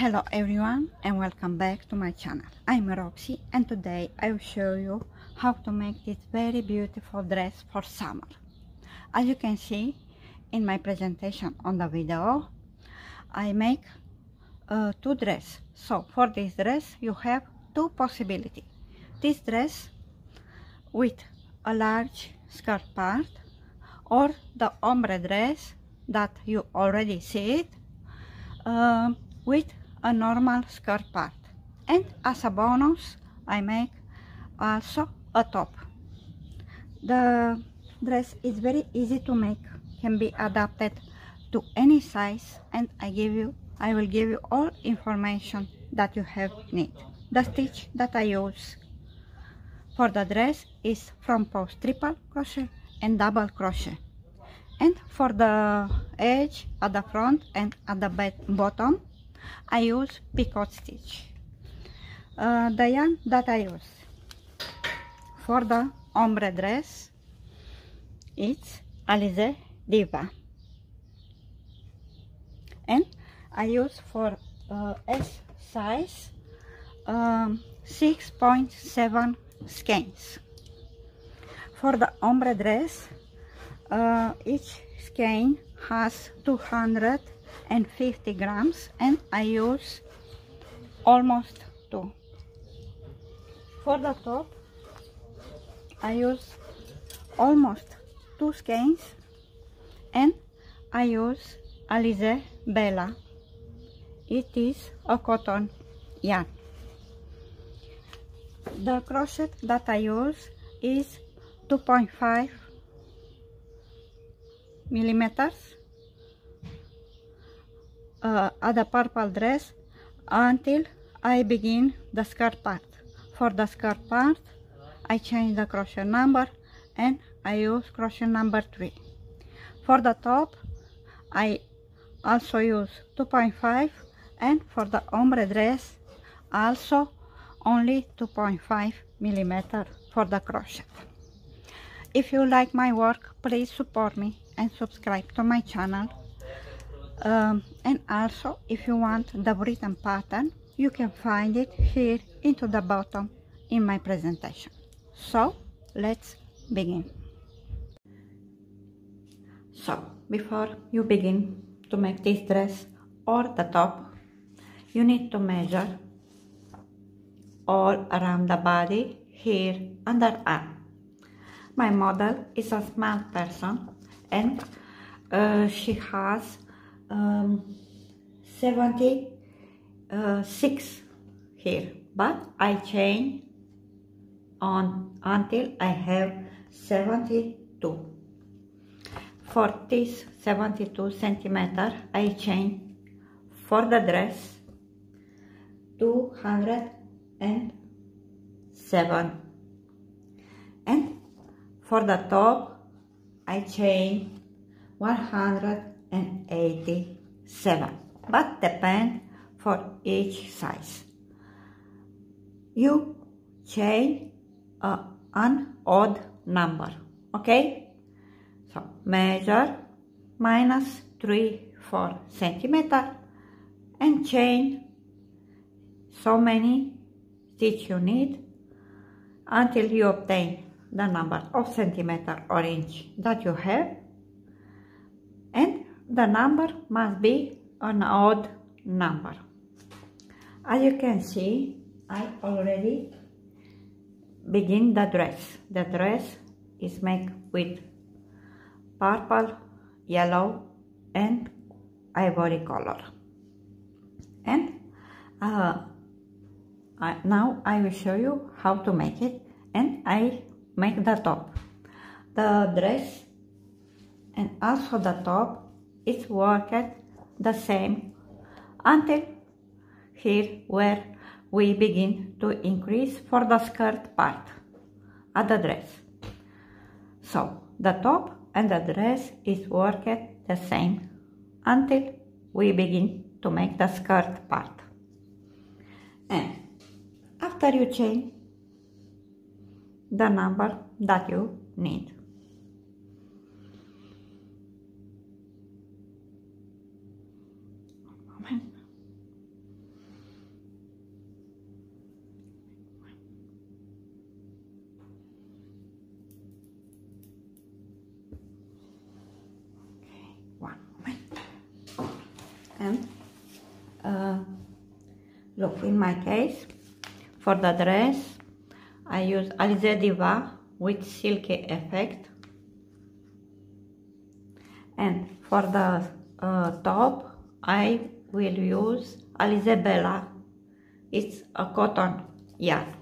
Hello everyone and welcome back to my channel. I'm Roxy and today I will show you how to make this very beautiful dress for summer. As you can see in my presentation on the video, I make two dresses. So for this dress you have two possibilities. This dress with a large skirt part or the ombre dress that you already see it with a normal skirt part, and as a bonus I make also a top. The dress is very easy to make, can be adapted to any size, and I will give you all information that you have need. The stitch that I use for the dress is from post triple crochet and double crochet, and for the edge at the front and at the bottom I use picot stitch. The yarn that I use for the ombre dress is Alize Diva, and I use for S size 6.7 skeins. For the ombre dress, each skein has 250 grams and I use almost 2. For the top I use almost 2 skeins and I use Alize Bella. It is a cotton yarn. The crochet that I use is 2.5 millimeters at the purple dress until I begin the skirt part. For the skirt part I change the crochet number and I use crochet number 3. For the top I also use 2.5, and for the ombre dress also only 2.5 millimeter for the crochet. If you like my work, please support me and subscribe to my channel. And also, if you want the written pattern, you can find it here into the bottom in my presentation. So let's begin. So before you begin to make this dress or the top, you need to measure all around the body, here, underarm. My model is a small person and she has 76 here, but I change on until I have 72. For this 72 centimeter I change for the dress 207, and for the top I change 187, but depend for each size. You change an odd number, okay? So measure minus 3-4 centimeter and chain so many stitch you need until you obtain the number of centimeter or inch that you have, and the number must be an odd number. As you can see, I already begin the dress. The dress is made with purple, yellow and ivory color, and now I will show you how to make it, and I make the top. The dress and also the top is worked the same until here where we begin to increase for the skirt part of the dress. So the top and the dress is worked the same until we begin to make the skirt part. And after you change the number that you need. Look, in my case, for the dress, I use Alize Diva with silky effect. And for the top, I will use Alize Bella. It's a cotton yarn.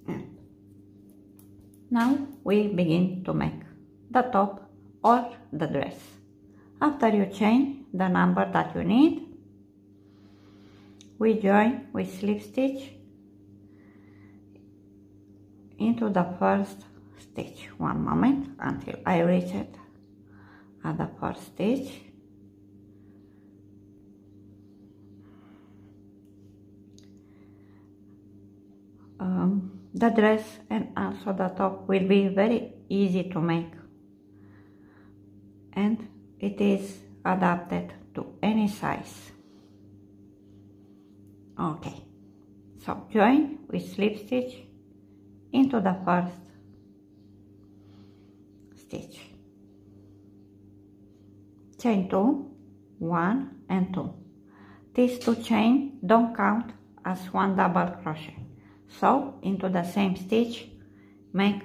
And now we begin to make the top or the dress. After you chain the number that you need, we join with slip stitch into the first stitch. One moment until I reach it at the first stitch. The dress and also the top will be very easy to make, and it is adapted to any size. Okay, so join with slip stitch into the first stitch. Chain 2, 1 and 2. These two chains don't count as one double crochet. So into the same stitch, make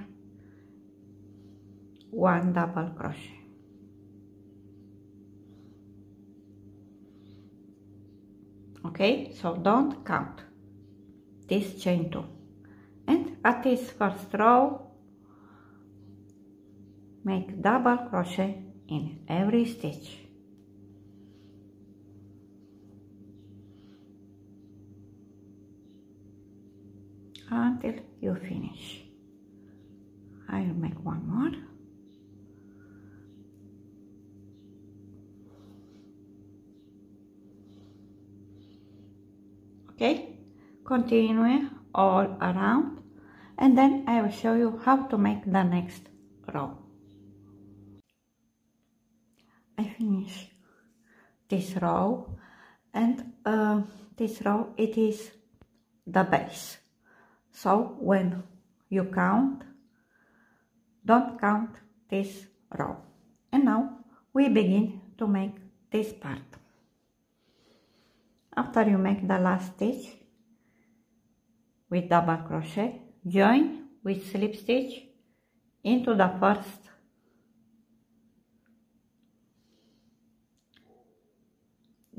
one double crochet. Okay, so don't count this chain 2. And at this first row, make double crochet in every stitch. Until you finish. I will make one more. Okay, continue all around, and then I will show you how to make the next row. I finish this row, and this row, it is the base. So when you count, don't count this row. And now we begin to make this part. After you make the last stitch with double crochet, join with slip stitch into the first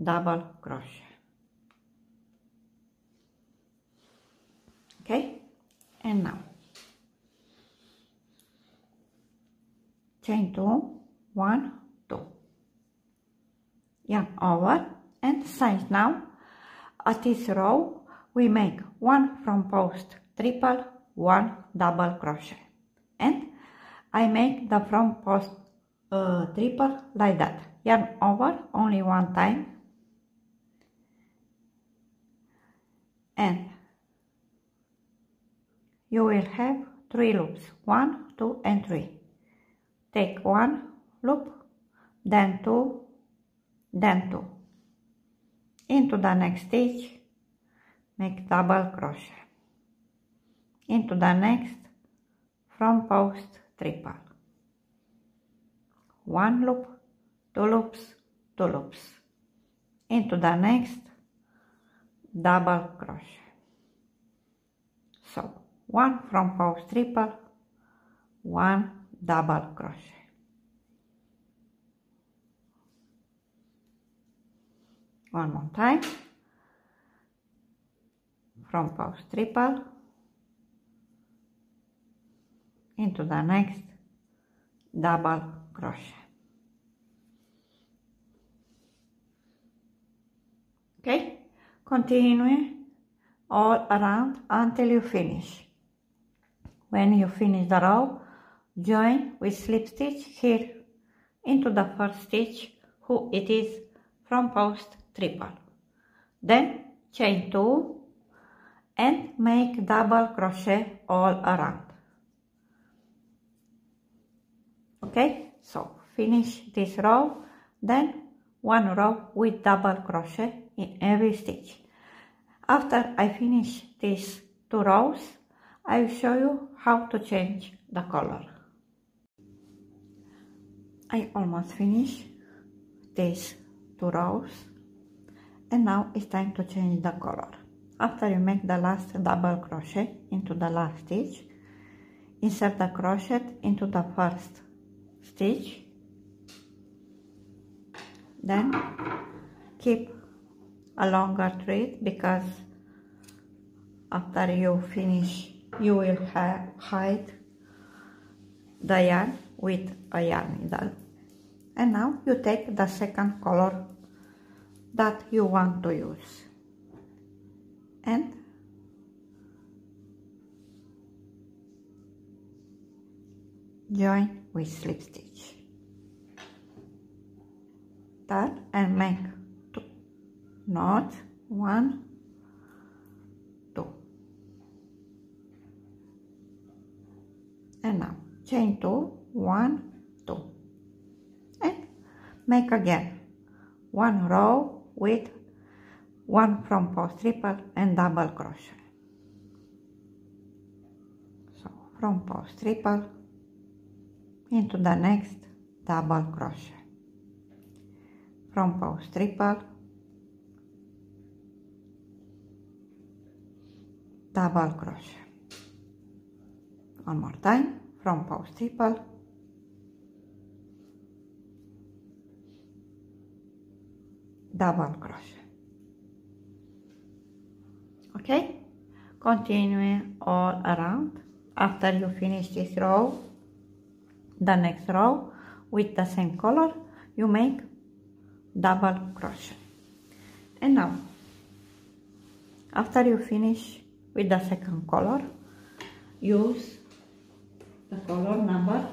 double crochet. Okay, and now chain 2, 1, 2, yarn over and size. Now at this row we make 1 front post triple, 1 double crochet, and I make the front post triple like that. Yarn over only one time, and you will have 3 loops, 1, 2 and 3. Take 1 loop, then 2, then 2. Into the next stitch, make double crochet. Into the next front post triple. 1 loop, 2 loops, 2 loops. Into the next double crochet. So 1 front post triple, 1 double crochet. One more time. Front post triple, into the next double crochet. Okay, continue all around until you finish. When you finish the row, join with slip stitch here into the first stitch, who it is front post triple. Then chain 2 and make double crochet all around. Okay, so finish this row, then 1 row with double crochet in every stitch. After I finish these 2 rows, I will show you how to change the color. I almost finished these 2 rows, And now it's time to change the color. After you make the last double crochet into the last stitch, insert the crochet into the first stitch, then keep a longer thread because after you finish you will hide the yarn with a yarn needle. And now you take the second color that you want to use and join with slip stitch. Turn and make 2 knots, 1, 2, and now chain 2, 1, 2, and make again 1 row with 1 front post triple and double crochet. So front post triple into the next double crochet, front post triple, double crochet. One more time, front post triple, double crochet. Okay, continue all around. After you finish this row, the next row with the same color you make double crochet. And now after you finish with the second color, use the color number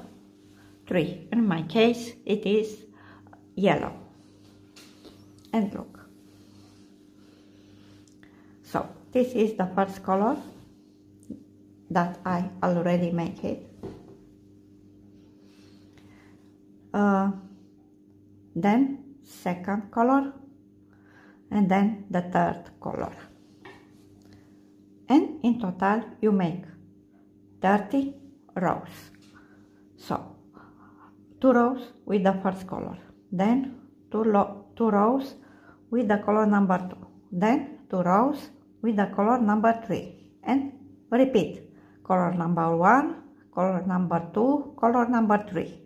3. In my case it is yellow. And look, so this is the first color that I already make it. Then second color, and then the third color, and in total you make 30 rows. So 2 rows with the first color, then 2 rows with the color number 2, then 2 rows with the color number 3, and repeat color number 1, color number 2, color number 3,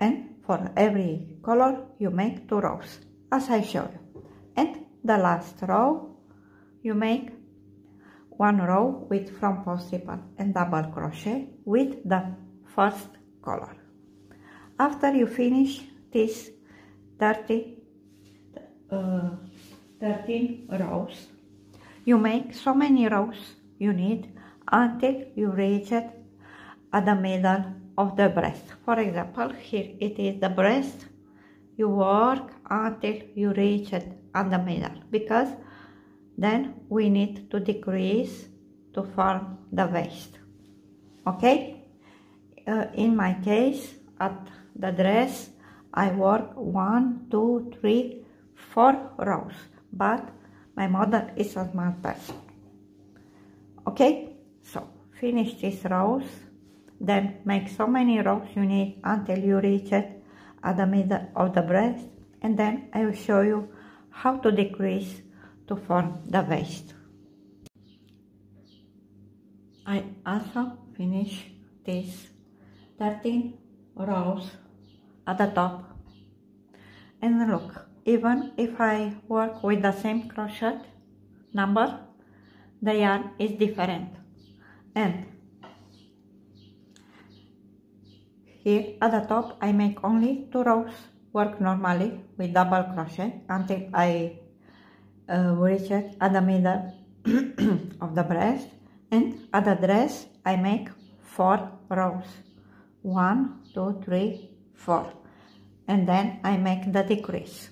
and for every color you make 2 rows as I show you. And the last row you make 1 row with front post triple and double crochet with the first color. After you finish this 13 rows, you make so many rows you need until you reach it at the middle of the breast. For example, here it is the breast. You work until you reach it at the middle, because then we need to decrease to form the waist. Okay, in my case at the dress I work 1, 2, 3, 4 rows, but my model is a small person. Okay, so finish these rows, then make so many rows you need until you reach it at the middle of the breast, and then I will show you how to decrease to form the waist. I also finish these 13 rows at the top, and look, even if I work with the same crochet number, the yarn is different. And here at the top I make only 2 rows, work normally with double crochet until I reach it at the middle of the breast, and at the dress I make 4 rows, 1, 2, 3, 4, and then I make the decrease,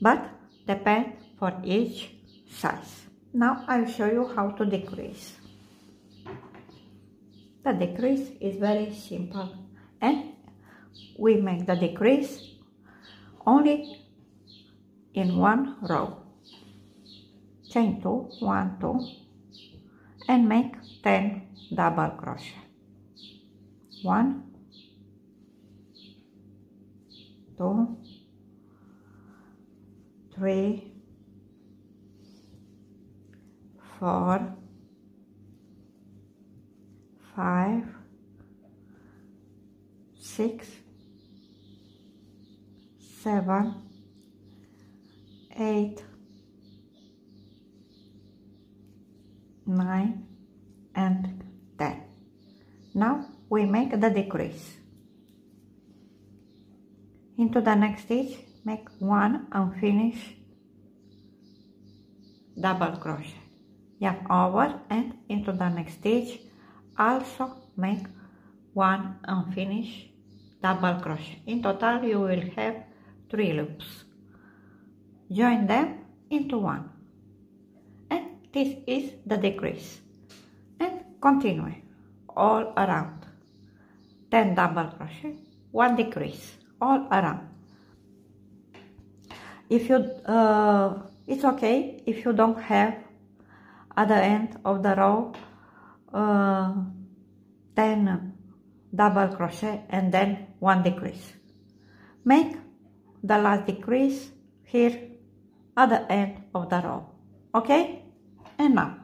but depend for each size. Now I will show you how to decrease. The decrease is very simple, and we make the decrease only in 1 row. Chain 2, 1, 2, and make 10 double crochet. 1, 2, 3, 4, 5, 6, 7, 8, 9 and 10. Now we make the decrease. Into the next stitch, make 1 unfinished double crochet. Yarn over and into the next stitch, also make 1 unfinished double crochet. In total you will have 3 loops. Join them into 1. And this is the decrease. And continue all around. 10 double crochet, 1 decrease all around. If you it's okay if you don't have at the end of the row 10 double crochet and then 1 decrease. Make the last decrease here at the end of the row. Okay? And now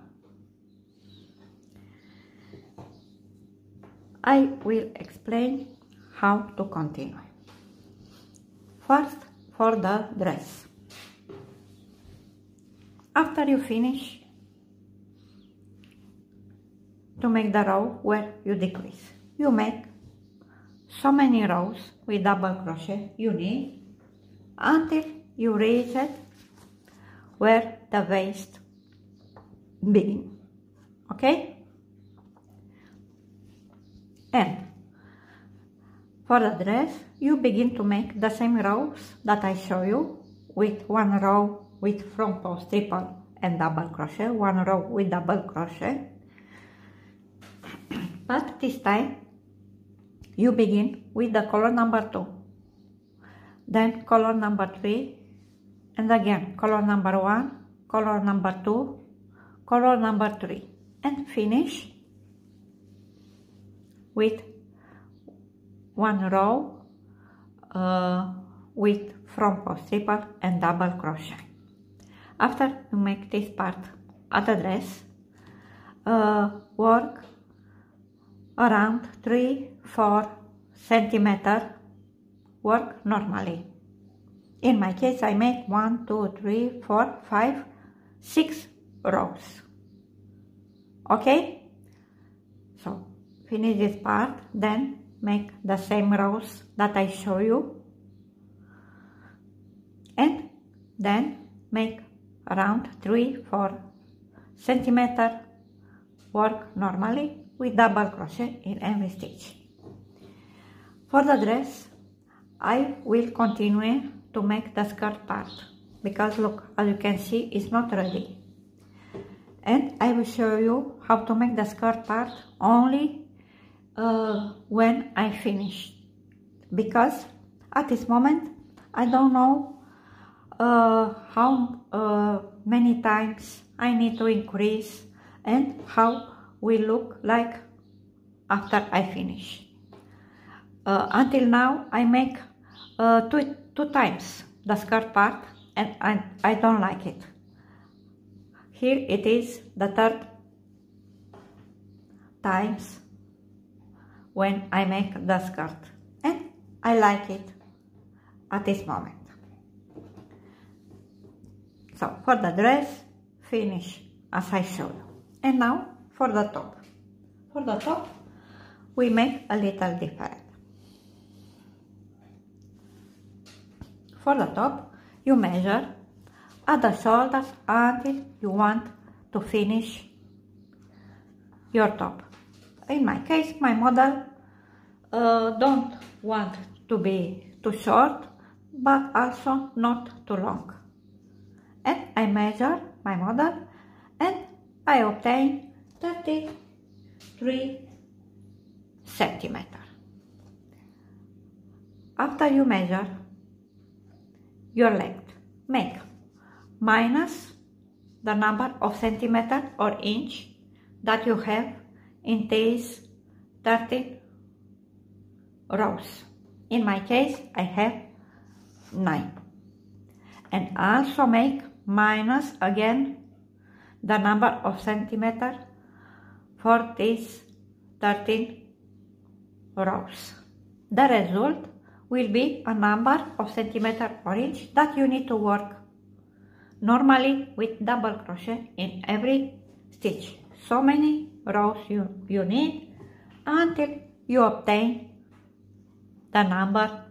I will explain how to continue. First, for the dress. After you finish to make the row where you decrease, you make so many rows with double crochet you need until you reach it where the waist begins. Okay? And for the dress, you begin to make the same rows that I show you, with 1 row with front post triple and double crochet, 1 row with double crochet. But this time you begin with the color number 2, then color number 3, and again color number 1, color number 2, color number 3, and finish with 1 row with front post triple and double crochet. After you make this part of the dress, work around 3-4 centimeters, work normally. In my case I make 1, 2, 3, 4, 5, 6 rows. Okay? So finish this part, then make the same rows that I show you, and then make around 3-4 centimeters, work normally with double crochet in every stitch. For the dress, I will continue to make the skirt part, because look, as you can see, it's not ready. And I will show you how to make the skirt part only when I finish, because at this moment I don't know how many times I need to increase and how will look like after I finish. Until now I make two times the skirt part, and I don't like it. Here it is the 3rd times when I make the skirt, and I like it at this moment. So for the dress, finish as I showed you. And now for the top. For the top, we make a little different. For the top, you measure at the shoulders until you want to finish your top. In my case, my model don't want to be too short, but also not too long. And I measure my model and I obtain 33 centimeters. After you measure your length, make minus the number of centimeters or inch that you have in these 30 rows. In my case, I have 9. and also make minus again the number of centimeter for these 13 rows. The result will be a number of centimeter or inch that you need to work normally with double crochet in every stitch. So many rows you need until you obtain the number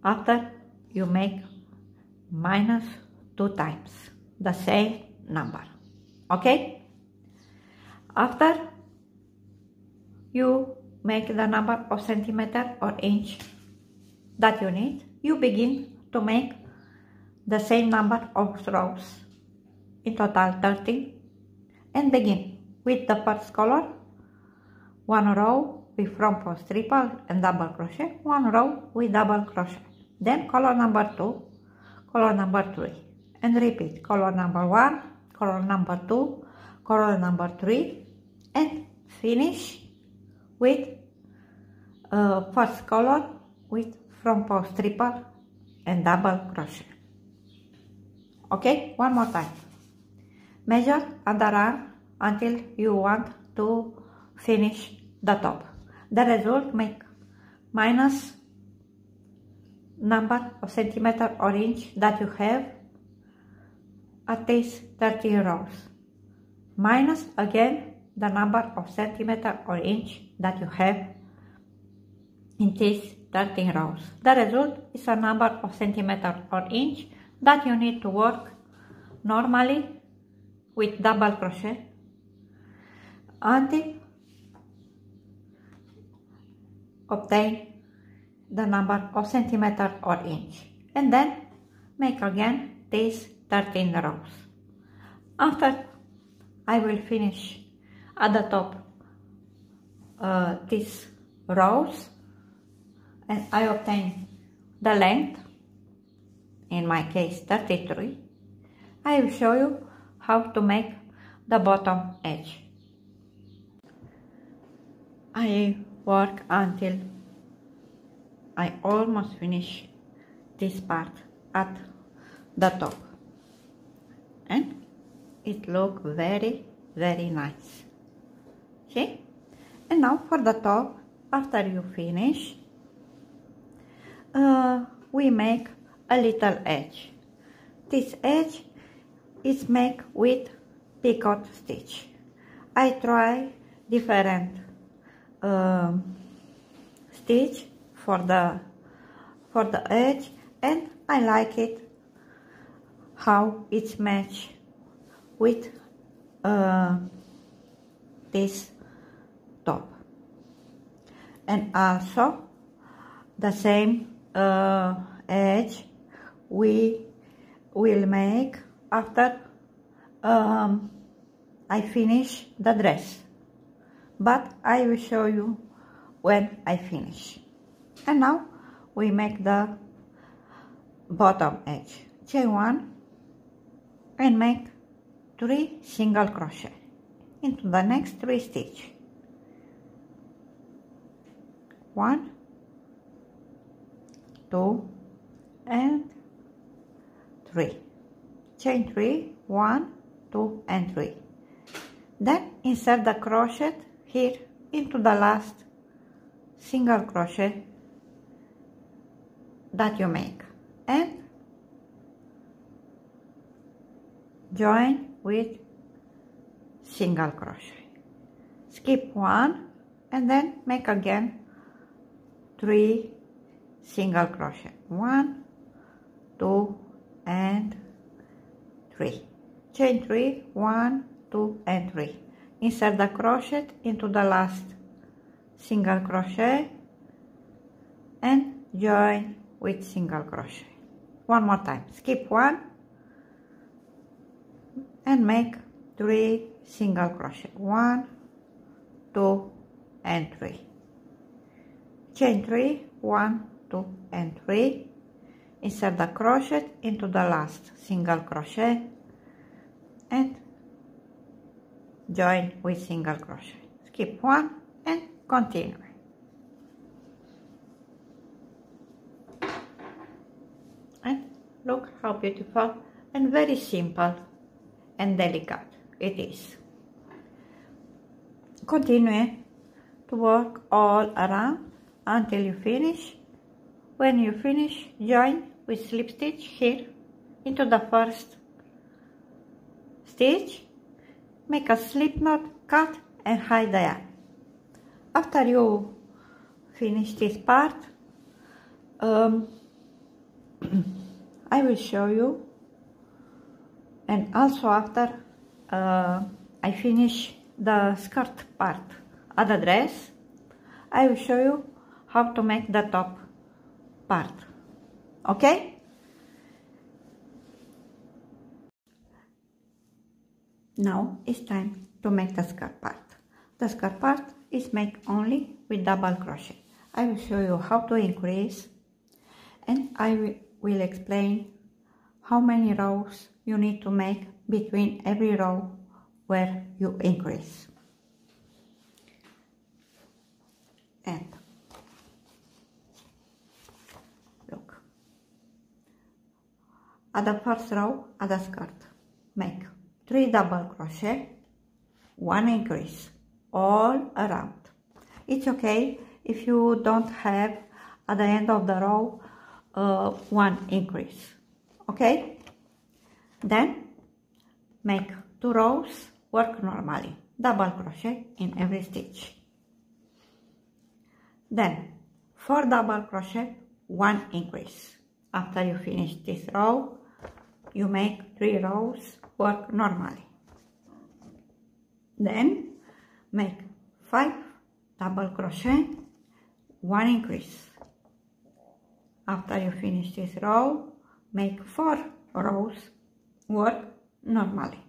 after you make minus 2 times the same number. Okay? After you make the number of centimeter or inch that you need, you begin to make the same number of rows, in total 13, and begin with the first color, 1 row with front post triple and double crochet, 1 row with double crochet, then color number 2, color number 3, and repeat color number 1, color number 2, color number 3, and finish with first color with front post triple and double crochet. Okay, one more time. Measure underarm until you want to finish the top. The result, make minus number of centimeter or inch that you have at least 30 rows. Minus again the number of centimeter or inch that you have in these 13 rows. The result is a number of centimeter or inch that you need to work normally with double crochet until obtain the number of centimeter or inch, and then make again these 13 rows. After I will finish at the top these rows and I obtain the length, in my case 33, I will show you how to make the bottom edge. I work until I almost finish this part at the top, and it looks very nice. See? And now for the top, after you finish, we make a little edge. This edge is made with picot stitch. I try different stitch for the edge, and I like it how it's matched with this top. And also the same edge we will make after I finish the dress, but I will show you when I finish. And now we make the bottom edge. Chain 1 and make 3 single crochet into the next 3 stitch. 1, 2, and 3. Chain 3, 1, 2, and 3. Then insert the crochet here into the last single crochet that you make, and join with single crochet. Skip 1 and then make again 3 single crochet. 1, 2, and 3. Chain 3, 1, 2, and 3. Insert the crochet into the last single crochet and join with single crochet. One more time. Skip 1 and make 3 single crochet. 1, 2, and 3. Chain 3, 1, 2, and 3. Insert the crochet into the last single crochet and join with single crochet. Skip 1 and continue. how beautiful and very simple and delicate it is. Continue to work all around until you finish. When you finish, join with slip stitch here into the first stitch, make a slip knot, cut and hide the yarn. After you finish this part, I will show you, and also after I finish the skirt part of the dress, I will show you how to make the top part. Okay? Now it's time to make the skirt part. The skirt part is made only with double crochet. I will show you how to increase, and I will explain how many rows you need to make between every row where you increase. And look, at the first row of the skirt, make 3 double crochet, 1 increase all around. It's okay if you don't have at the end of the row 1 increase. Okay? Then make 2 rows, work normally, double crochet in every stitch. Then 4 double crochet, 1 increase. After you finish this row, you make 3 rows, work normally. Then make 5 double crochet, 1 increase. After you finish this row, make 4 rows, work normally.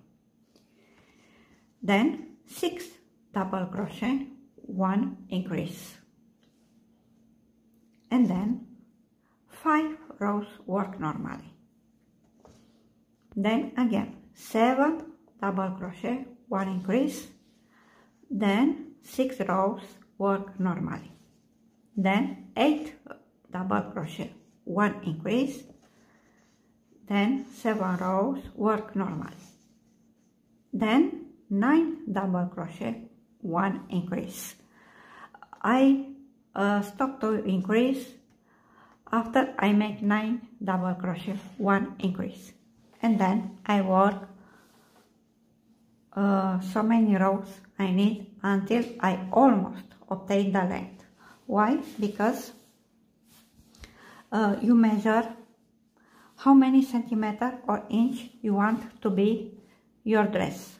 Then 6 double crochet, 1 increase. And then 5 rows, work normally. Then again 7 double crochet, 1 increase. Then 6 rows, work normally. Then 8 double crochet, 1 increase. Then 7 rows, work normally. Then 9 double crochet, 1 increase. I stop to increase after I make 9 double crochet, 1 increase, and then I work so many rows I need until I almost obtain the length. Why? Because you measure how many centimeter or inch you want to be your dress,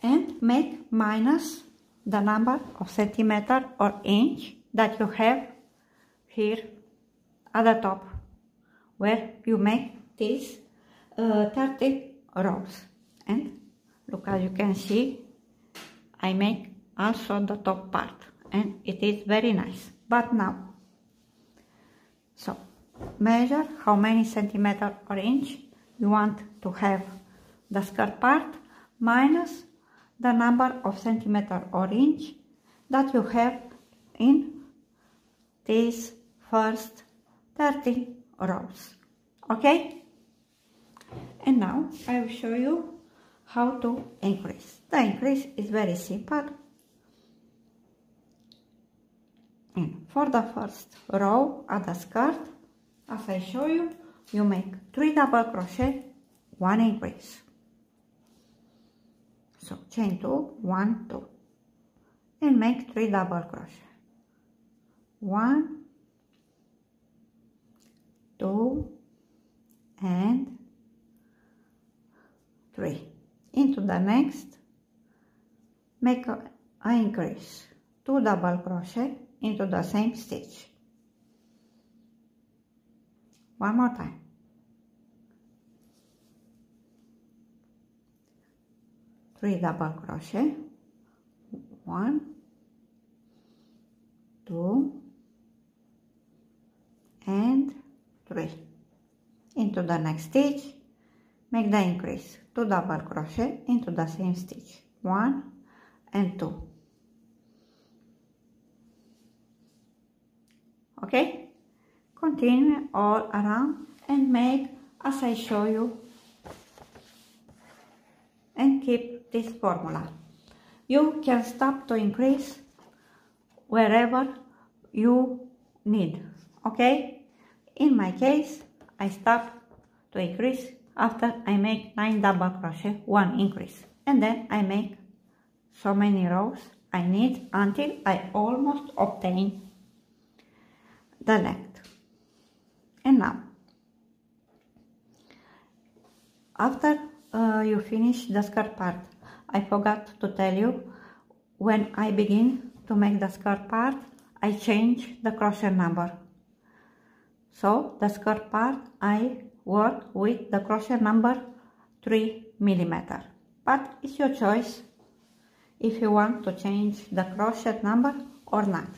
and make minus the number of centimeter or inch that you have here at the top where you make these 30 rows. And look, as you can see, I make also the top part, and it is very nice. But now, so measure how many centimeter or inch you want to have the skirt part minus the number of centimeter or inch that you have in these first 30 rows. Okay? And now I will show you how to increase. The increase is very simple. And for the first row of the skirt, as I show you, you make 3 double crochet, 1 increase. So chain 2, 1, 2, and make 3 double crochet. 1, 2, and 3. Into the next, make an increase, 2 double crochet into the same stitch. One more time. 3 double crochet, 1, 2, and 3. Into the next stitch, make the increase, 2 double crochet into the same stitch, 1 and 2. Okay? Continue all around and make as I show you and keep this formula. You can stop to increase wherever you need, okay? In my case, I stop to increase after I make 9 double crochet, 1 increase, and then I make so many rows I need until I almost obtain the length. And now, after you finish the skirt part, I forgot to tell you, when I begin to make the skirt part, I change the crochet number. So the skirt part I work with the crochet number 3 millimeter, but it's your choice if you want to change the crochet number or not.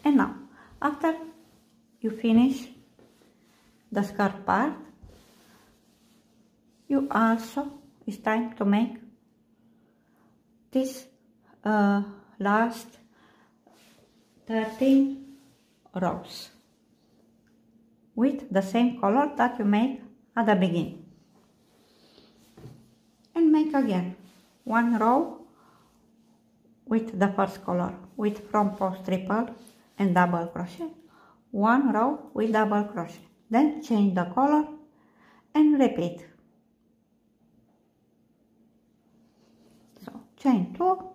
And now, after you finish the skirt part, you also, it's time to make this last 13 rows with the same color that you make at the beginning. And make again 1 row with the first color, with front post triple and double crochet, 1 row with double crochet, then change the color and repeat. So chain 2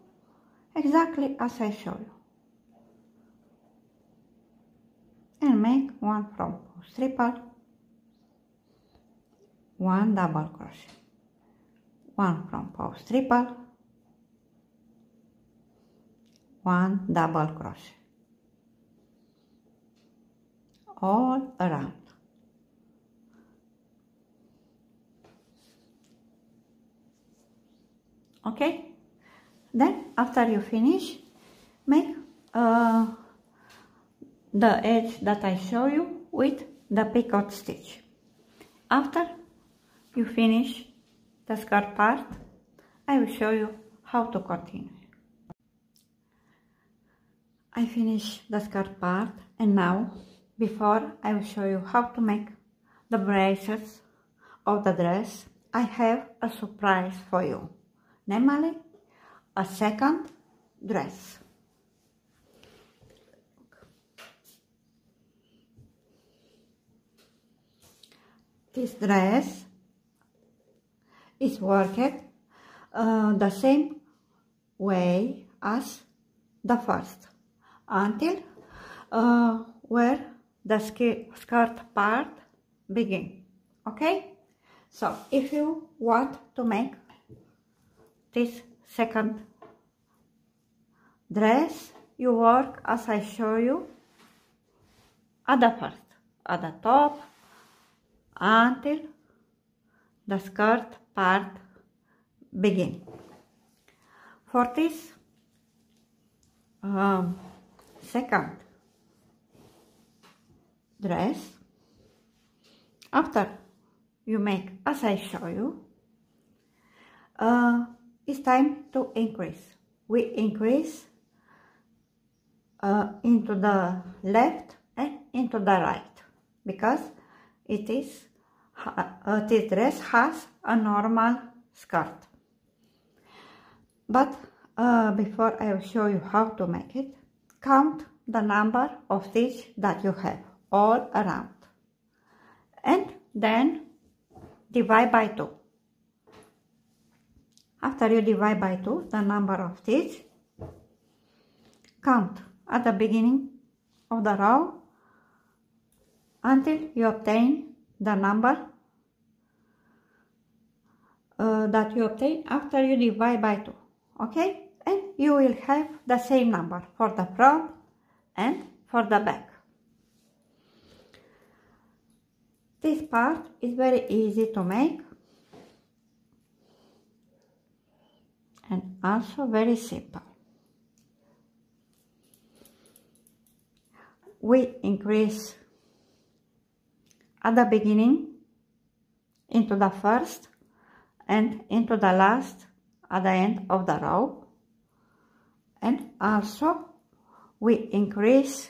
exactly as I show you, and make 1 front post triple, 1 double crochet, 1 front post triple, 1 double crochet all around. Okay, then after you finish, make the edge that I show you with the picot stitch. After you finish the skirt part, I will show you how to continue. I finish the skirt part, and now, before I will show you how to make the braces of the dress, I have a surprise for you, namely a second dress. This dress is worked the same way as the first, until where the skirt part begin. Okay, so if you want to make this second dress, you work as I show you at the first, at the top, until the skirt part begin. For this second dress, after you make as I show you, it's time to increase. We increase into the left and into the right, because this dress has a normal skirt. But before I will show you how to make it, count the number of stitches that you have all around, and then divide by 2. After you divide by 2 the number of stitches, count at the beginning of the row until you obtain the number that you obtain after you divide by 2. Okay, and you will have the same number for the front and for the back. This part is very easy to make and also very simple. We increase at the beginning into the first and into the last at the end of the row, and also we increase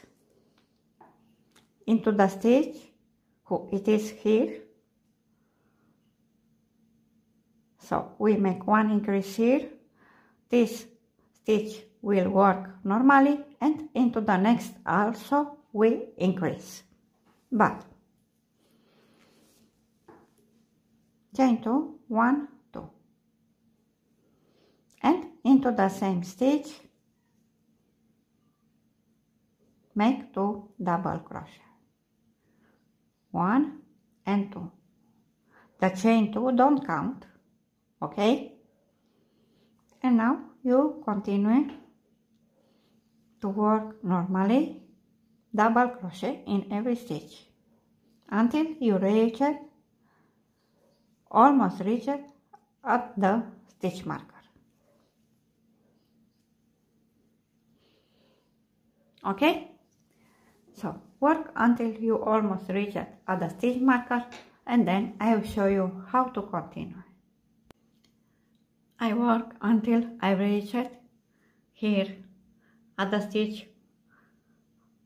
into the stitch it is here So we make one increase here, this stitch will work normally, and into the next also we increase, but chain 2, 1, 2, and into the same stitch make 2 double crochet, 1 and 2. The chain 2 don't count, okay? And now you continue to work normally, double crochet in every stitch until you reach it, almost reach it at the stitch marker. Okay? So work until you almost reach it at the stitch marker, and then I will show you how to continue. I work until I reach it here at the stitch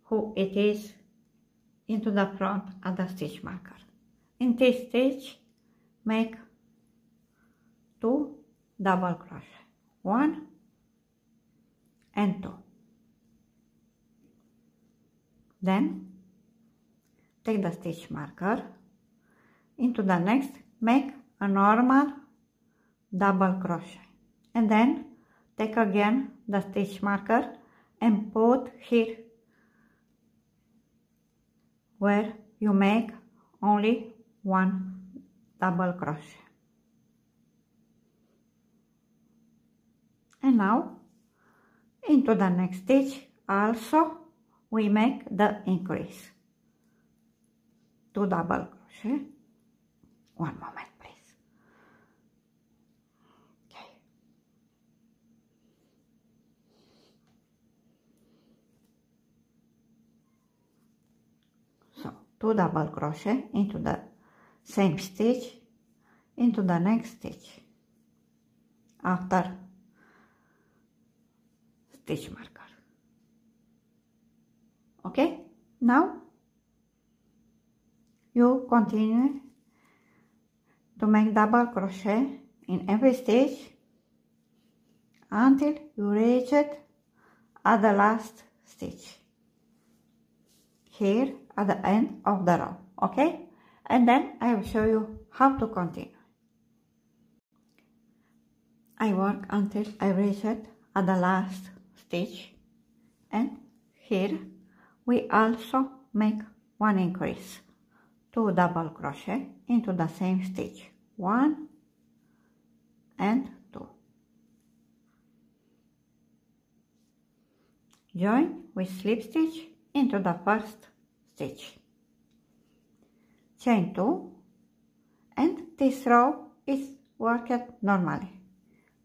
who it is into the front at the stitch marker. In this stitch make 2 double crochet, 1 and 2. Then take the stitch marker, into the next make a normal double crochet, and then take again the stitch marker and put here where you make only 1 double crochet. And now into the next stitch also we make the increase, 2 double crochet. One moment please. Okay. So 2 double crochet into the same stitch, into the next stitch after stitch marker. Okay, now you continue to make double crochet in every stitch until you reach it at the last stitch here at the end of the row. Okay, and then I will show you how to continue. I work until I reach it at the last stitch, and here we also make 1 increase, 2 double crochet into the same stitch, 1 and 2. Join with slip stitch into the first stitch, chain 2, and this row is worked normally,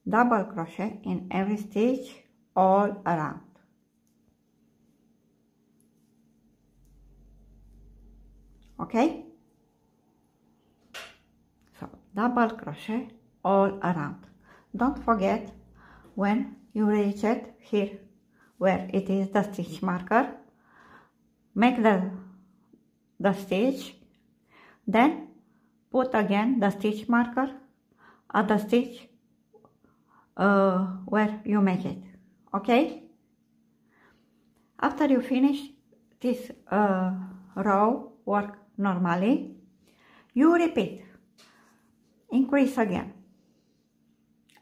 double crochet in every stitch all around. Okay, so double crochet all around. Don't forget, when you reach it here where it is the stitch marker, make the stitch, then put again the stitch marker at the stitch where you make it. Okay, after you finish this row work normally, you repeat, increase again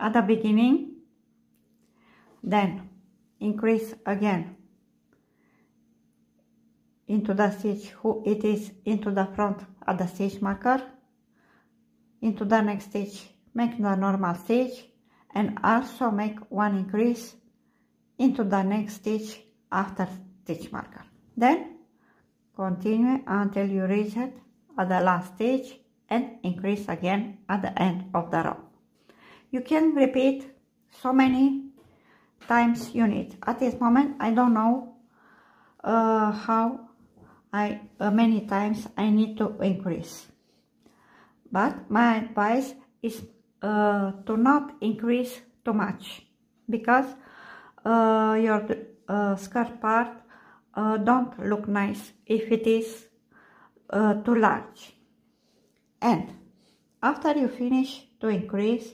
at the beginning, then increase again into the stitch who it is into the front at the stitch marker, into the next stitch make the normal stitch, and also make 1 increase into the next stitch after stitch marker. Then continue until you reach it at the last stitch and increase again at the end of the row. You can repeat so many times you need. At this moment I don't know how many times I need to increase, but my advice is to not increase too much, because your skirt part don't look nice if it is too large. And after you finish to increase,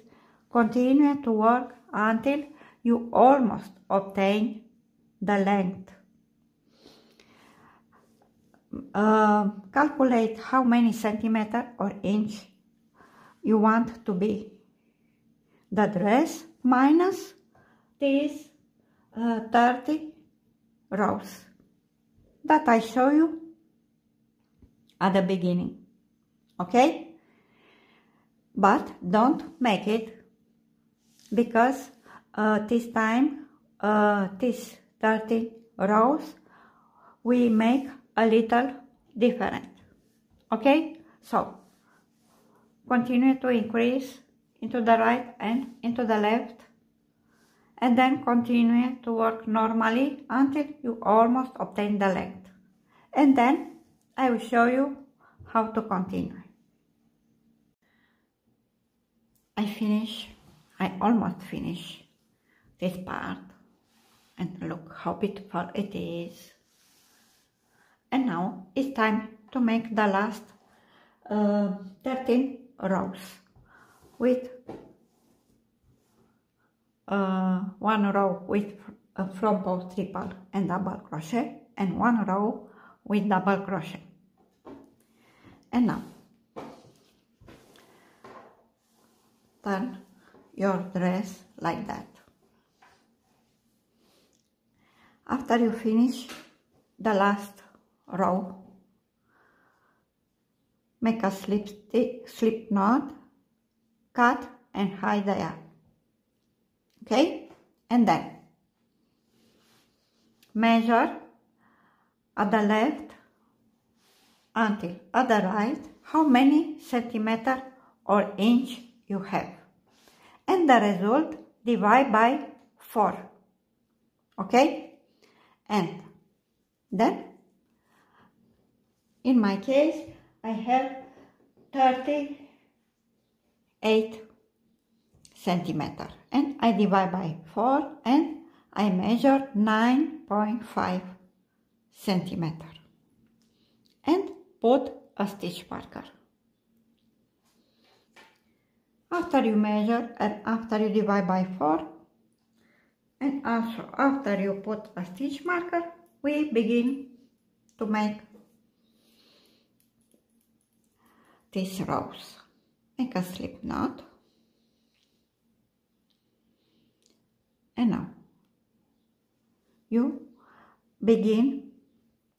continue to work until you almost obtain the length. Calculate how many centimeter or inch you want to be the dress minus these 30 rows that I show you at the beginning, okay? But don't make it, because this time, these 30 rows, we make a little different, okay? So, continue to increase into the right and into the left, and then continue to work normally until you almost obtain the length. And then I will show you how to continue. I almost finish this part, and look how beautiful it is. And now it's time to make the last 13 rows with one row with front post triple and double crochet, and one row with double crochet. And now turn your dress like that. After you finish the last row, make a slip knot, cut and hide the yarn, okay? And then measure at the left until at the right how many centimeter or inch you have, and the result divide by 4, okay? And then in my case I have 38 centimeter, and I divide by 4 and I measure 9.5 centimeter and put a stitch marker. After you measure and after you divide by 4 and also after you put a stitch marker, we begin to make these rows. Make a slip knot, and now you begin.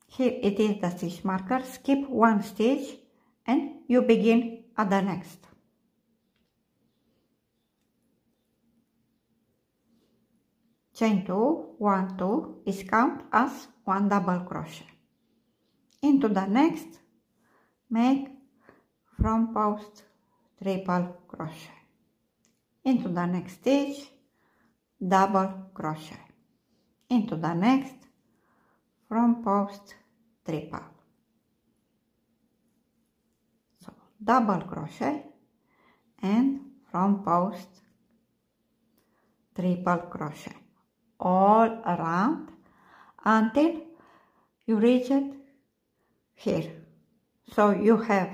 Here it is the stitch marker, skip one stitch and you begin at the next. Chain 2, 1, 2 is count as 1 double crochet. Into the next, make front post triple crochet. Into the next stitch, double crochet. Into the next, front post triple. So double crochet and front post triple crochet all around until you reach it here. So you have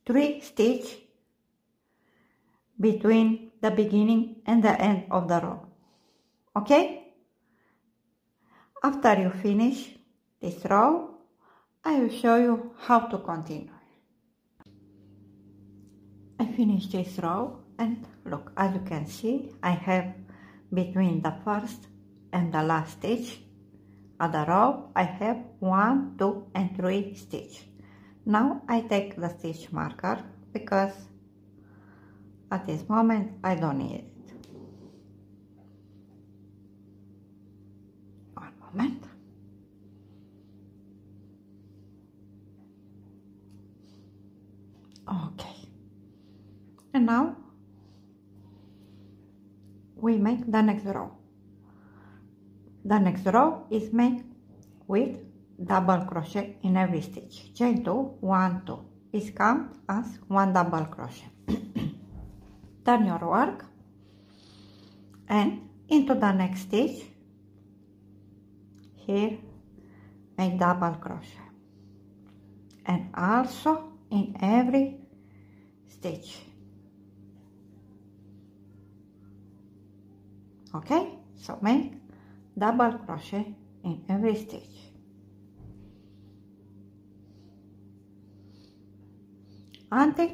3 stitches between the beginning and the end of the row, okay? After you finish this row, I will show you how to continue. I finished this row, and look, as you can see, I have between the first and the last stitch of the row, I have 1, 2 and 3 stitches. Now I take the stitch marker because at this moment I don't need it. One moment. Okay. And now we make the next row. The next row is made with double crochet in every stitch. Chain 2, 1, 2 is count as 1 double crochet. Turn your work and into the next stitch, here make double crochet, and also in every stitch Okay, so make double crochet in every stitch. Until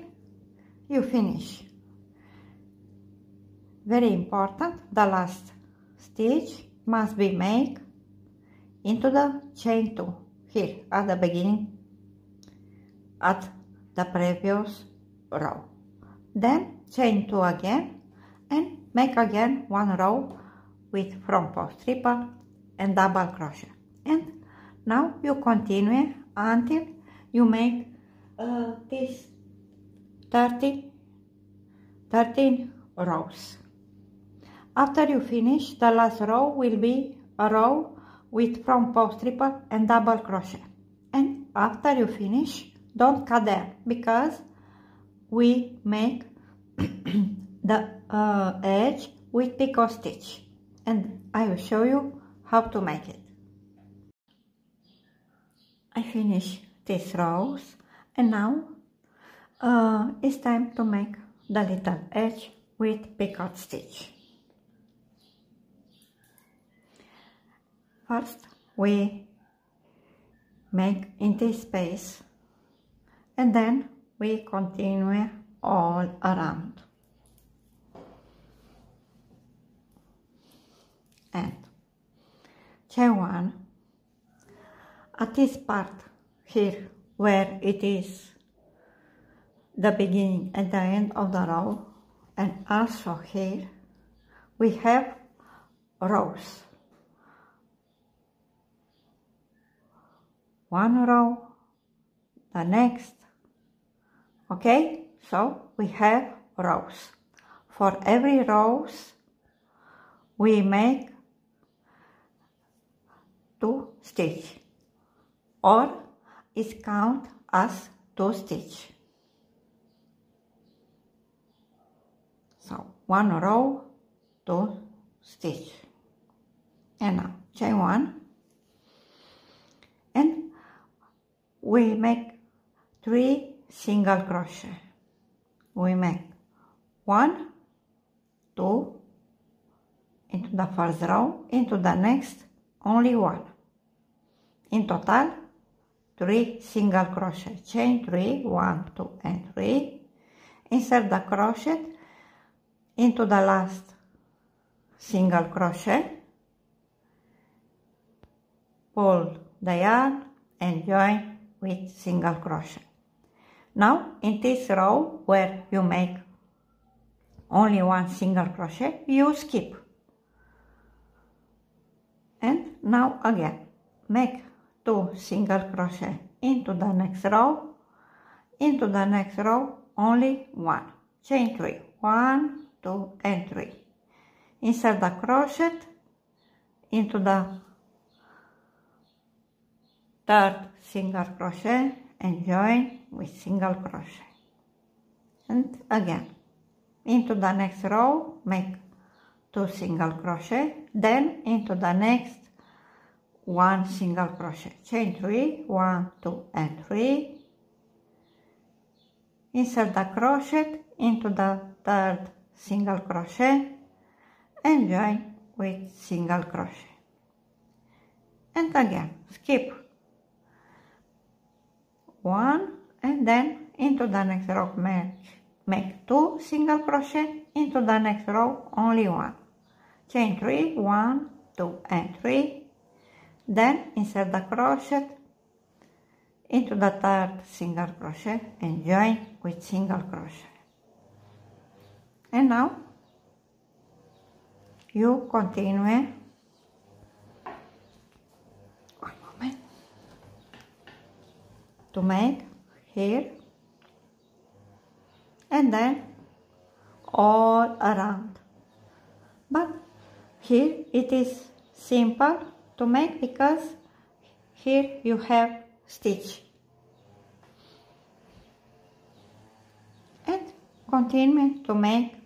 you finish. Very important, the last stitch must be made into the chain 2 here at the beginning at the previous row. Then chain 2 again and make again 1 row with front post triple and double crochet. And now you continue until you make this 13 rows. After you finish, the last row will be a row with front post triple and double crochet. And after you finish, don't cut there because we make the edge with picot stitch, and I will show you how to make it. I finish these rows, and now it's time to make the little edge with picot stitch. First we make in this space and then we continue all around. And chain 1 at this part here where it is the beginning and the end of the row, and also here we have rows. 1 row, the next, okay? So we have rows. For every rows we make 2 stitch, or is count as 2 stitch. So 1 row, 2 stitch. And now chain 1 and we make 3 single crochet. We make 1, 2 into the first row, into the next only 1. In total 3 single crochet. Chain 3, 1, 2 and 3. Insert the crochet into the last single crochet, pull the yarn and join with single crochet. Now in this row where you make only 1 single crochet, you skip. And now again make 2 single crochet into the next row, into the next row only 1. Chain 3, 1, 2 and 3. Insert the crochet into the third single crochet and join with single crochet. And again into the next row make 2 single crochet, then into the next 1 single crochet. Chain 3, 1, 2 and 3. Insert the crochet into the third single crochet and join with single crochet. And again skip 1 and then into the next row make 2 single crochet, into the next row only 1. Chain 3, 1, 2 and 3. Then insert the crochet into the third single crochet and join with single crochet. And now you continue, one moment, to make here and then all around. But here it is simple to make because here you have stitch. And continue to make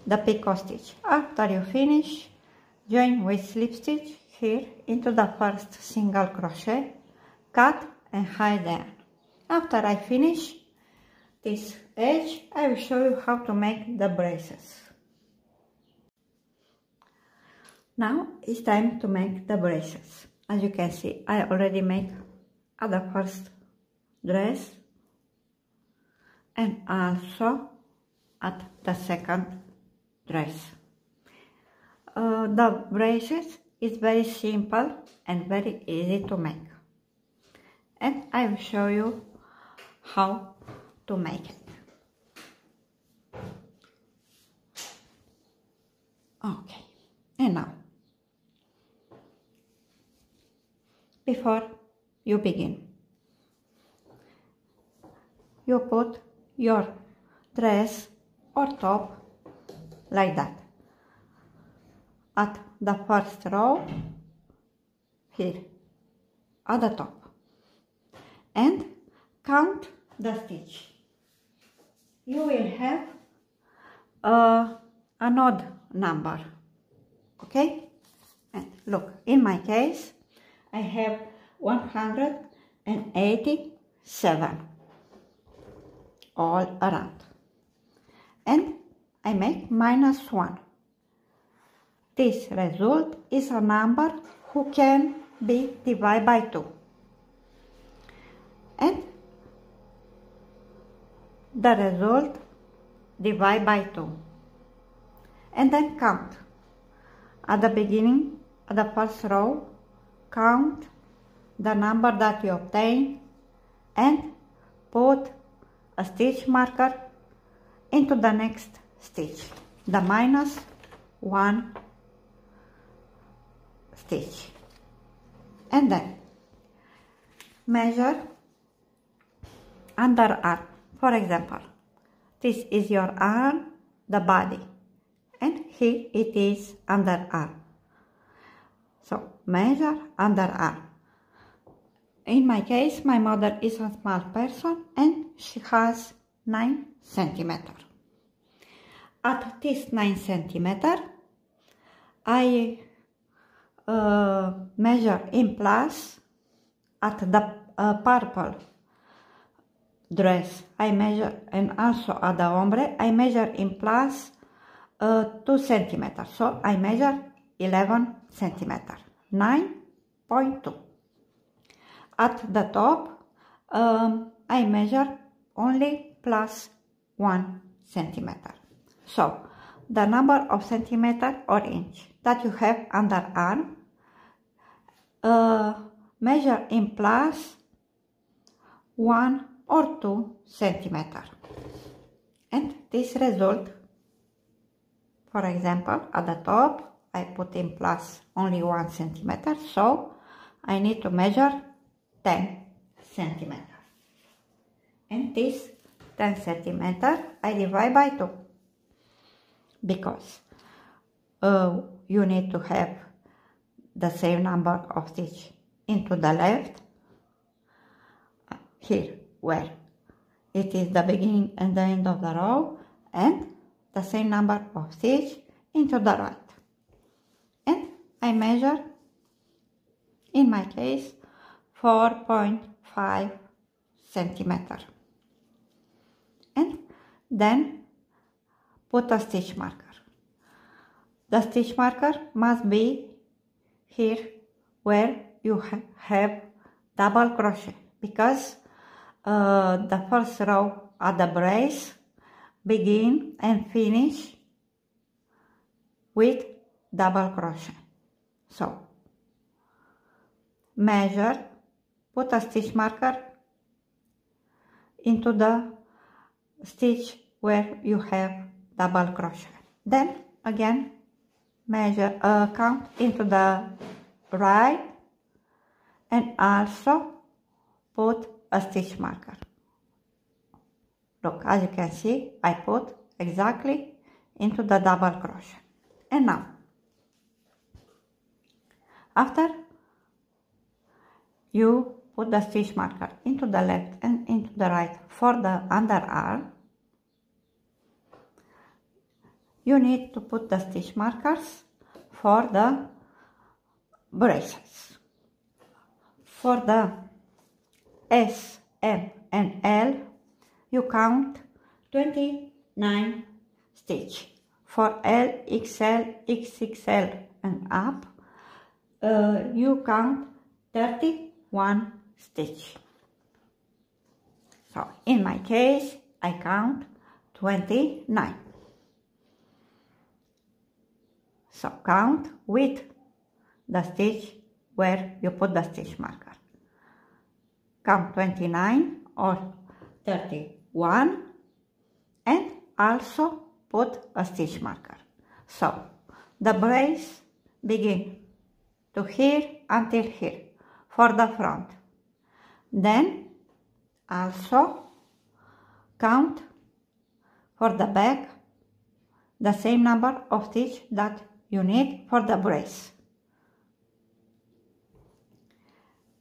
the picot stitch. After you finish, join with slip stitch here into the first single crochet, cut and hide there. After I finish this edge, I will show you how to make the braces. Now it's time to make the braces. As you can see, I already made the first dress and also at the second dress. The braces is very simple and very easy to make, and I will show you how to make it. Okay, and now before you begin, you put your dress or top like that at the first row here at the top and count the stitch. You will have an odd number, okay? And look, in my case I have 187 all around, and I make -1. This result is a number who can be divided by 2, and the result divide by 2, and then count at the beginning, at the first row, count the number that you obtain and put a stitch marker into the next stitch, the -1 stitch, and then measure underarm. For example, this is your arm, the body, and here it is underarm. So measure underarm. In my case, my mother is a small person and she has 9 centimeters. At this 9 centimeters, I measure in plus at the purple dress. I measure, and also at the ombre, I measure in plus 2 centimeters. So I measure 11 centimeters, 9.2. At the top, I measure only plus 1 centimeter. So the number of centimeter or inch that you have underarm, measure in plus 1 or 2 centimeter. And this result, for example, at the top, I put in plus only 1 centimeter, so I need to measure 10 centimeters. And this 10 centimeters I divide by 2, because you need to have the same number of stitch into the left, here where it is the beginning and the end of the row, and the same number of stitch into the right. And I measure, in my case, 4.5 centimeter, and then put a stitch marker. The stitch marker must be here where you have double crochet, because the first row at the brace begin and finish with double crochet. So measure, put a stitch marker into the stitch where you have double crochet. Then again measure, count into the right, and also put a stitch marker. Look, as you can see, I put exactly into the double crochet. And now, after you put the stitch marker into the left and into the right for the underarm, you need to put the stitch markers for the braces. For the S, M and L, you count 29 stitch. For L, XL, XXL and up, you count 31 stitch. So in my case, I count 29. So count with the stitch where you put the stitch marker. Count 29 or 31 and also put a stitch marker. So the brace begin to here until here for the front. Then also count for the back the same number of stitch that you need for the brace.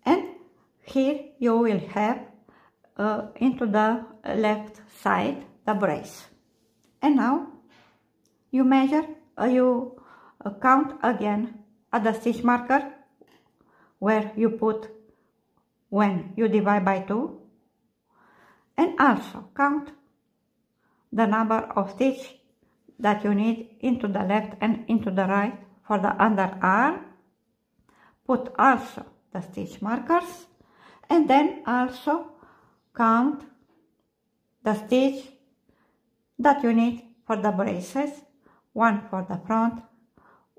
And here you will have into the left side the brace. And now you measure, you count again at the stitch marker where you put when you divide by 2, and also count the number of stitch that you need into the left and into the right for the underarm. Put also the stitch markers and then also count the stitch that you need for the braces, one for the front,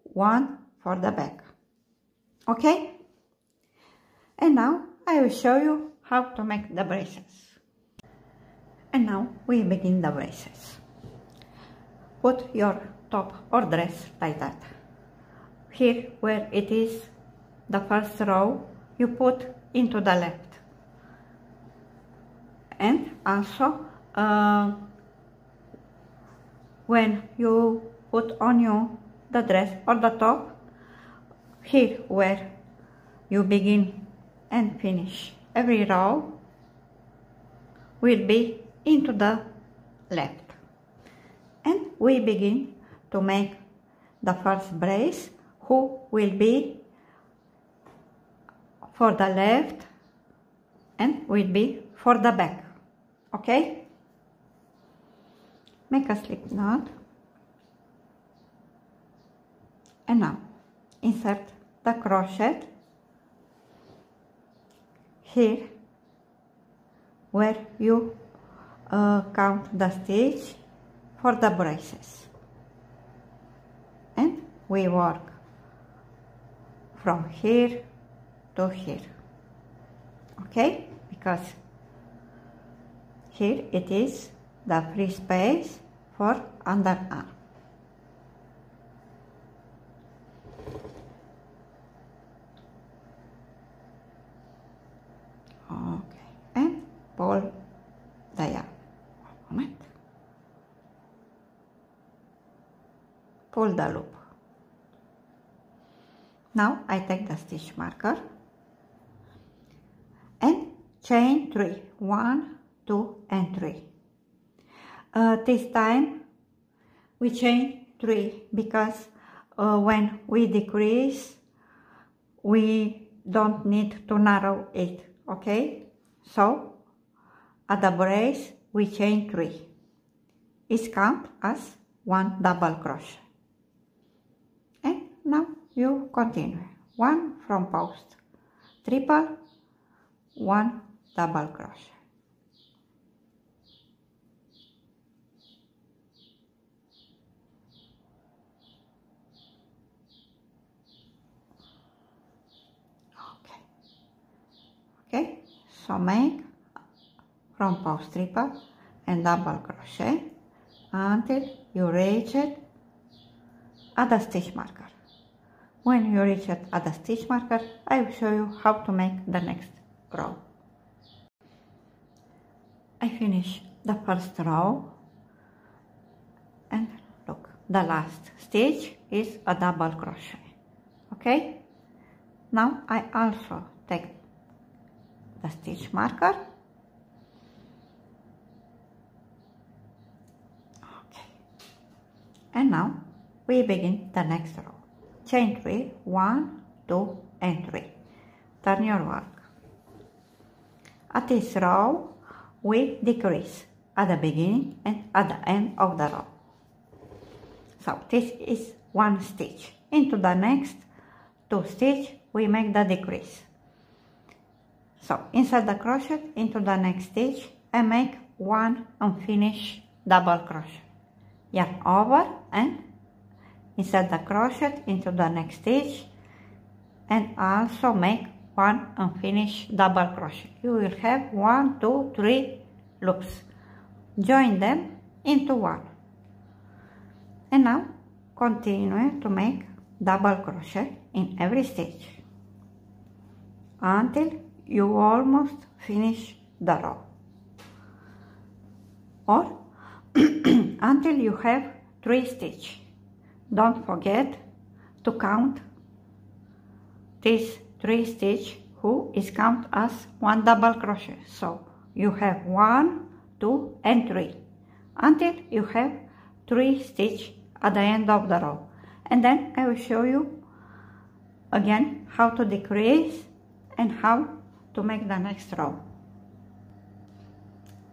one for the back. Okay? And now I will show you how to make the braces. And now we begin the braces. Put your top or dress like that. Here where it is the first row, you put into the left. And also when you put on you the dress or the top, here where you begin and finish every row will be into the left. And we begin to make the first brace, who will be for the left and will be for the back. Okay? Make a slip knot. And now insert the crochet here where you count the stitch for the braces, and we work from here to here. Okay, because here it is the free space for underarm. Okay, and pull the yarn. One moment. Pull the loop. Now I take the stitch marker and chain 3. 1, 2 and 3. This time we chain 3 because when we decrease we don't need to narrow it. Okay, so at the brace we chain 3. It's count as 1 double crochet. And now you continue 1 from post, triple, 1 double crochet. Okay, so make from post triple and double crochet until you reach it at the stitch marker. When you reach it at the stitch marker, I will show you how to make the next row. I finish the first row and look, the last stitch is a double crochet. Okay, now I also take the stitch marker. Okay, and now we begin the next row. Chain 3, 1, 2 and 3. Turn your work. At this row we decrease at the beginning and at the end of the row. So this is 1 stitch into the next 2 stitches we make the decrease. So insert the crochet into the next stitch and make 1 unfinished double crochet. Yarn over and insert the crochet into the next stitch and also make 1 unfinished double crochet. You will have 1, 2, 3 loops. Join them into 1. And now continue to make double crochet in every stitch until you almost finish the row, or until you have 3 stitches. Don't forget to count these 3 stitches, who is count as 1 double crochet. So you have 1, 2 and 3 until you have 3 stitches at the end of the row. And then I will show you again how to decrease and how to make the next row.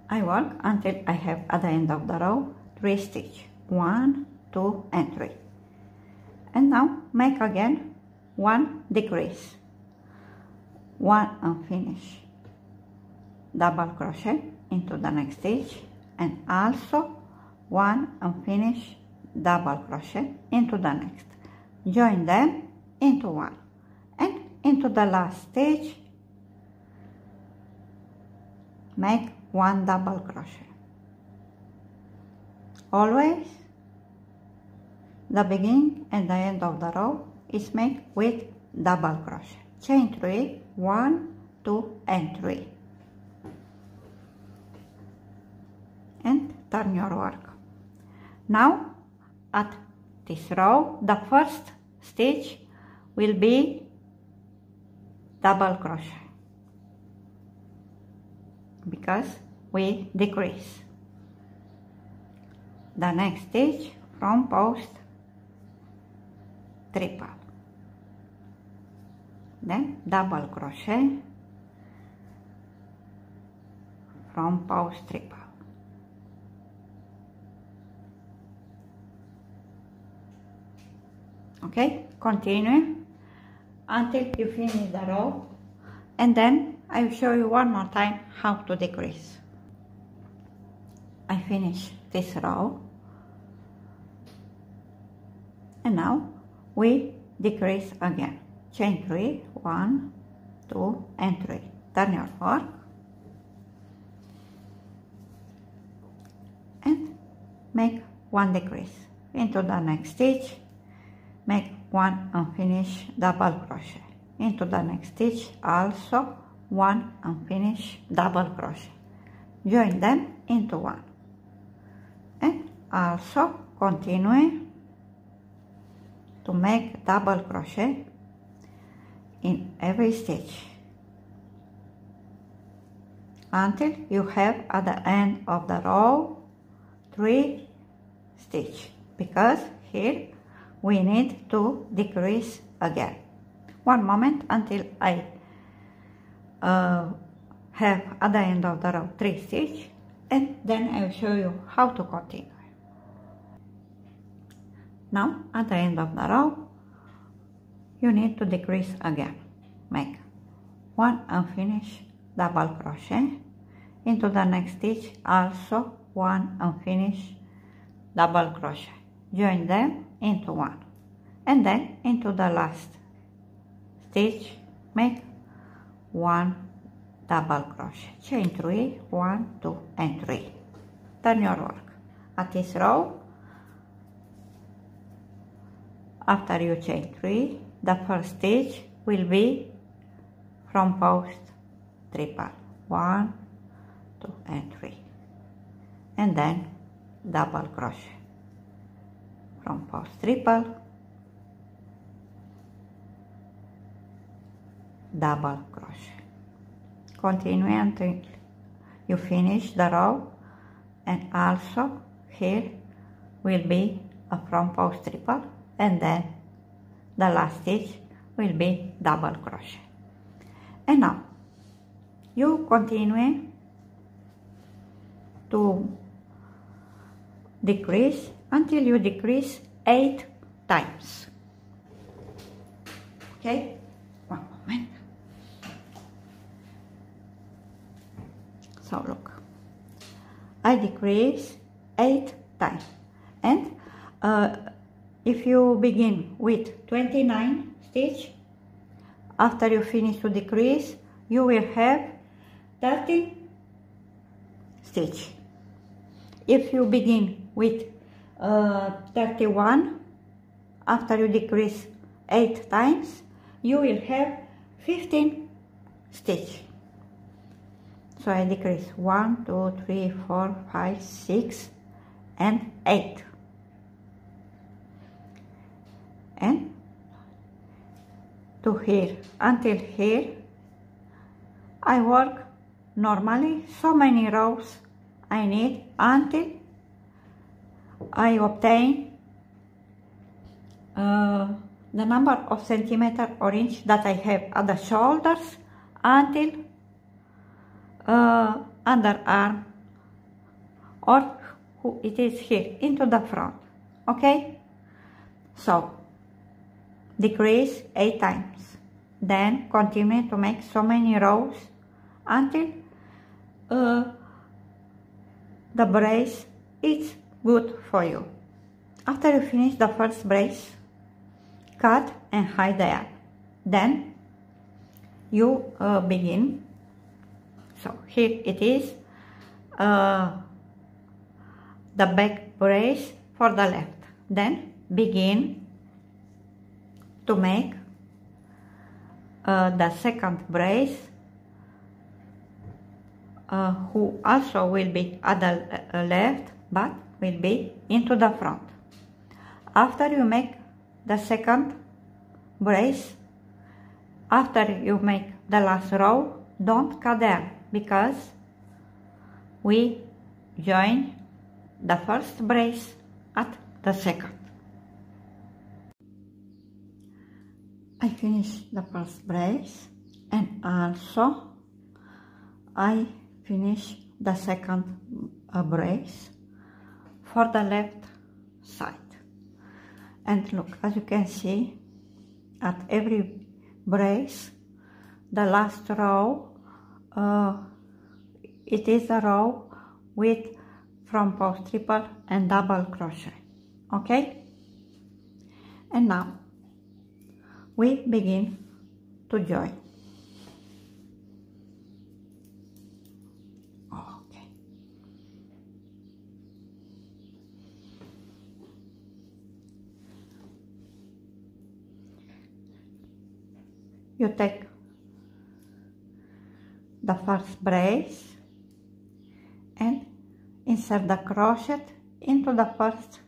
I work until I have at the end of the row 3 stitches, 1, 2 and 3. And now make again 1 decrease, 1 unfinished double crochet into the next stitch, and also 1 unfinished double crochet into the next. Join them into 1 and into the last stitch make 1 double crochet. Always the beginning and the end of the row is made with double crochet. Chain 3, 1, 2 and 3, and turn your work. Now at this row the first stitch will be double crochet because we decrease. The next stitch from post triple, then double crochet from post triple, okay. Continue until you finish the row, and then I will show you one more time how to decrease. I finish this row, and now we decrease again. Chain 3, 1, 2 and 3. Turn your work and make 1 decrease into the next stitch. Make 1 unfinished double crochet into the next stitch, also 1 unfinished double crochet. Join them into 1 and also continue to make double crochet in every stitch until you have at the end of the row 3 stitches, because here we need to decrease again. One moment until I have at the end of the row 3 stitches, and then I will show you how to continue. Now at the end of the row you need to decrease again. Make 1 unfinished double crochet into the next stitch, also 1 unfinished double crochet. Join them into 1 and then into the last stitch make 1 double crochet. Chain 3, 1, 2 and 3. Turn your work. At this row, after you chain 3, the first stitch will be from post triple, 1, 2 and 3, and then double crochet from post triple, double crochet. Continue until you finish the row, and also here will be a from post triple, and then the last stitch will be double crochet. And now you continue to decrease until you decrease 8 times. Okay, one moment. So look, I decrease 8 times, and if you begin with 29 stitch, after you finish to decrease, you will have 30 stitch. If you begin with 31, after you decrease 8 times, you will have 15 stitch. So I decrease 1, 2, 3, 4, 5, 6, and 8. And to here until here, I work normally so many rows I need until I obtain the number of centimeter or inch that I have at the shoulders until underarm, or it is here into the front. Okay, so decrease 8 times, then continue to make so many rows until the brace is good for you. After you finish the first brace, cut and hide the yarn. Then you begin. So here it is, the back brace for the left. Then begin to make the second brace, who also will be at the left, but will be into the front. After you make the second brace, after you make the last row, don't cut there, because we join the first brace at the second. I finish the first brace, and also I finish the second brace for the left side. And look, as you can see, at every brace, the last row, it is a row with front post triple and double crochet. Okay, and now we begin to join. Okay, you take the first brace and insert the crochet into the first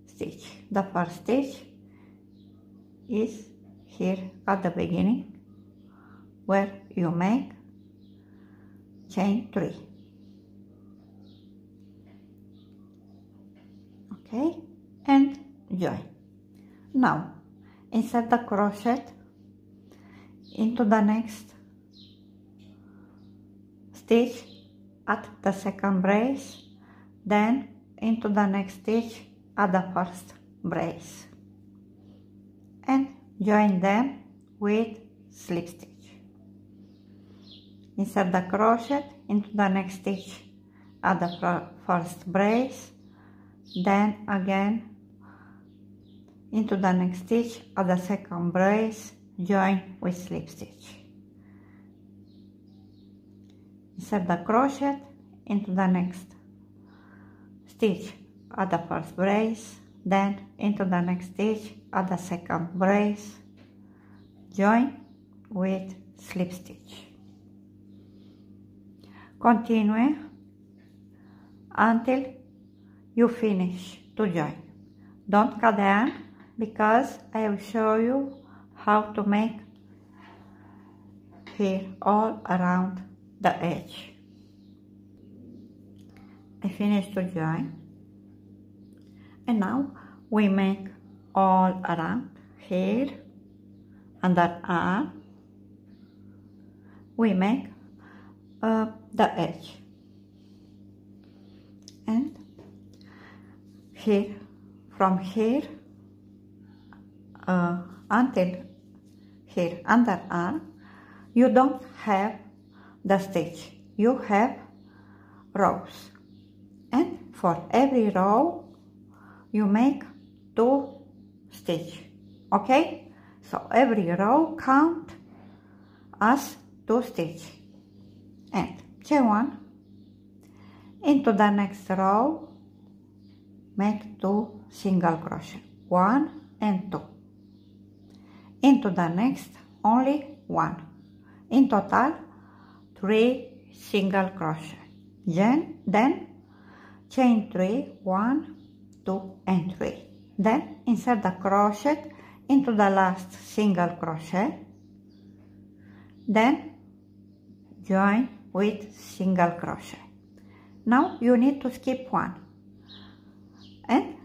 stitch. The first stitch is here at the beginning, where you make chain 3. Okay, and join. Now insert the crochet into the next stitch at the second brace, then into the next stitch at the first brace, and join them with slip stitch. Insert the crochet into the next stitch at the first brace, then again into the next stitch at the second brace, join with slip stitch. Insert the crochet into the next stitch at the first brace, then into the next stitch at the second brace, join with slip stitch. Continue until you finish to join. Don't cut the yarn, because I will show you how to make here all around the edge. I finished to join, and now we make all around here, under arm, we make the edge, and here, from here until here underarm, you don't have the stitch, you have rows, and for every row you make 2 stitches, okay? So every row count as 2 stitches, and chain 1 into the next row, make 2 single crochet, 1 and 2, into the next only 1, in total 3 single crochet, then chain 3, 1, 2 and 3, then insert the crochet into the last single crochet, then join with single crochet. Now you need to skip 1, and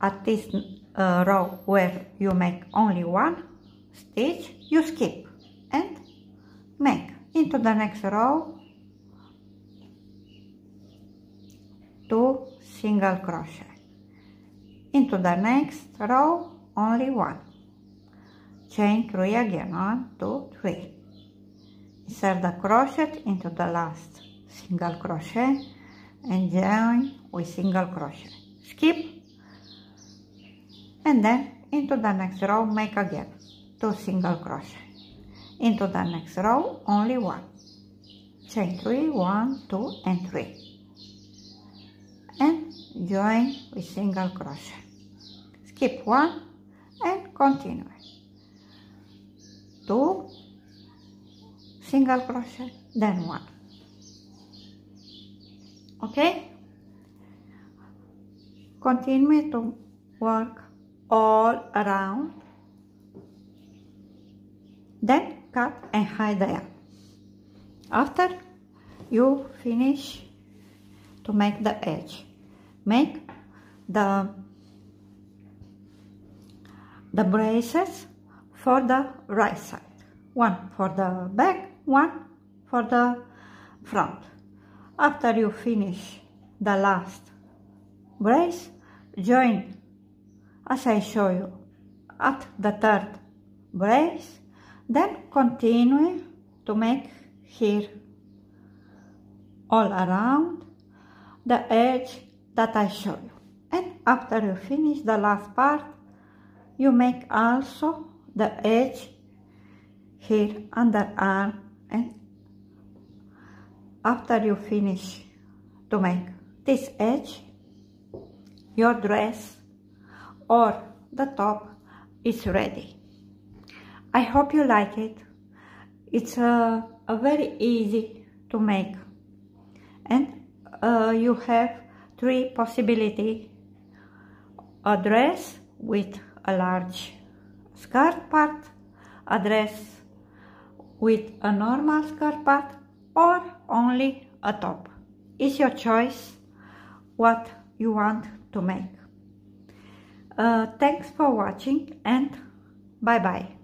at this row where you make only 1 stitch, you skip and make into the next row 2 single crochet, into the next row only 1, chain 3 again, 1, 2, 3, insert the crochet into the last single crochet and join with single crochet, skip, and then into the next row make again 2 single crochet, into the next row only 1, chain 3, 1, 2 and 3, and join with single crochet, skip 1 and continue, 2 single crochet, then 1, okay? Continue to work all around, then cut and hide the yarn. After you finish to make the edge, make the braces for the right side, 1 for the back, 1 for the front. After you finish the last brace, join as I show you at the 3rd brace, then continue to make here all around the edge that I show you, and after you finish the last part, you make also the edge here underarm, and after you finish to make this edge, your dress or the top is ready. I hope you like it. It's a very easy to make, and you have 3 possibilities: a dress with a large skirt part, a dress with a normal skirt part, or only a top. It's your choice what you want to make. Thanks for watching, and bye bye.